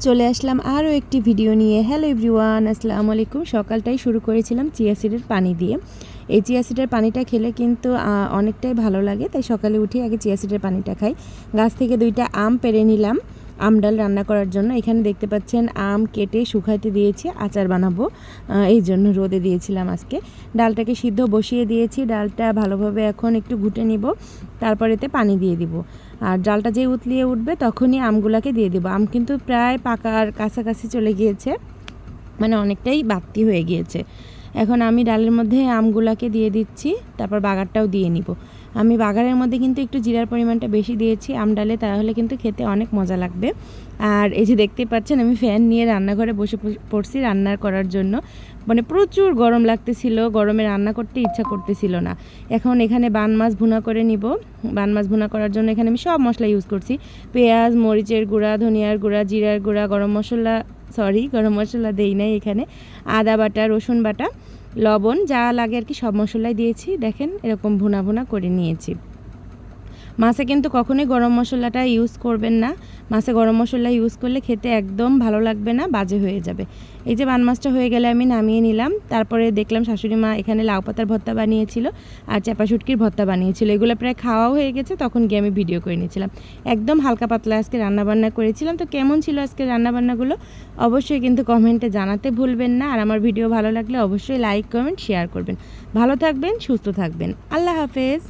চলে আসলাম আরও একটি ভিডিও নিয়ে। হ্যালো এভরিওয়ান, আসসালামু আলাইকুম। সকালটাই শুরু করেছিলাম চিয়া সিডের পানি দিয়ে। এই চিয়া সিডের পানিটা খেলে কিন্তু অনেকটাই ভালো লাগে, তাই সকালে উঠে আগে চিয়া সিডের পানিটা খাই। গাছ থেকে 2টা আম পেড়ে নিলাম আম ডাল রান্না করার জন্য। এখানে দেখতে পাচ্ছেন আম কেটে শুকাইতে দিয়েছি, আচার বানাবো, এই জন্য রোদে দিয়েছিলাম আজকে। ডালটাকে সিদ্ধ বসিয়ে দিয়েছি, ডালটা ভালোভাবে এখন একটু ঘুটে নিব, তারপর এতে পানি দিয়ে দিব। আর ডালটা যে উতলিয়ে উঠবে তখনই আমগুলাকে দিয়ে দেবো। আম কিন্তু প্রায় পাকার কাছাকাছি চলে গিয়েছে, মানে অনেকটাই বাড়তি হয়ে গিয়েছে। এখন আমি ডালের মধ্যে আমগুলাকে দিয়ে দিচ্ছি, তারপর বাগারটাও দিয়ে নিব। আমি বাগারের মধ্যে কিন্তু একটু জিরার পরিমাণটা বেশি দিয়েছি আম ডালে, তাহলে কিন্তু খেতে অনেক মজা লাগবে। আর এই যে দেখতে পাচ্ছেন আমি ফ্যান নিয়ে রান্নাঘরে বসে পড়ছি রান্না করার জন্য। মানে প্রচুর গরম লাগতেছিল, গরমে রান্না করতে ইচ্ছা করতেছিল না। এখন এখানে বান মাছ ভুনা করে নিব। বান মাছ ভুনা করার জন্য এখানে আমি সব মশলা ইউজ করছি, পেঁয়াজ, মরিচের গুঁড়া, ধনিয়ার গুঁড়া, জিরার গুঁড়া, গরম মশলা দেই নাই এখানে, আদা বাটা, রসুন বাটা, লবণ, যা লাগে আর কি সব মশলাই দিয়েছি। দেখেন এরকম ভুনা ভুনা করে নিয়েছি। মাছে কিন্তু কখনোই গরম মশলাটা ইউজ করবেন না। মাছে গরম মশলা ইউজ করলে খেতে একদম ভালো লাগবে না, বাজে হয়ে যাবে। এই যে বান মাছটা হয়ে গেলে আমি নামিয়ে নিলাম। তারপরে দেখলাম শাশুড়ি মা এখানে লাউ পাতার ভর্তা বানিয়েছিল আর চাপা শুটকির ভর্তা বানিয়েছিল। এগুলো প্রায় খাওয়াও হয়ে গেছে, তখন গিয়ে আমি ভিডিও করে নিয়েছিলাম। একদম হালকা পাতলা আজকে রান্নাবান্না করেছিলাম। তো কেমন ছিল আজকে রান্নাবান্নাগুলো অবশ্যই কিন্তু কমেন্টে জানাতে ভুলবেন না। আর আমার ভিডিও ভালো লাগলে অবশ্যই লাইক, কমেন্ট, শেয়ার করবেন। ভালো থাকবেন, সুস্থ থাকবেন। আল্লাহ হাফেজ।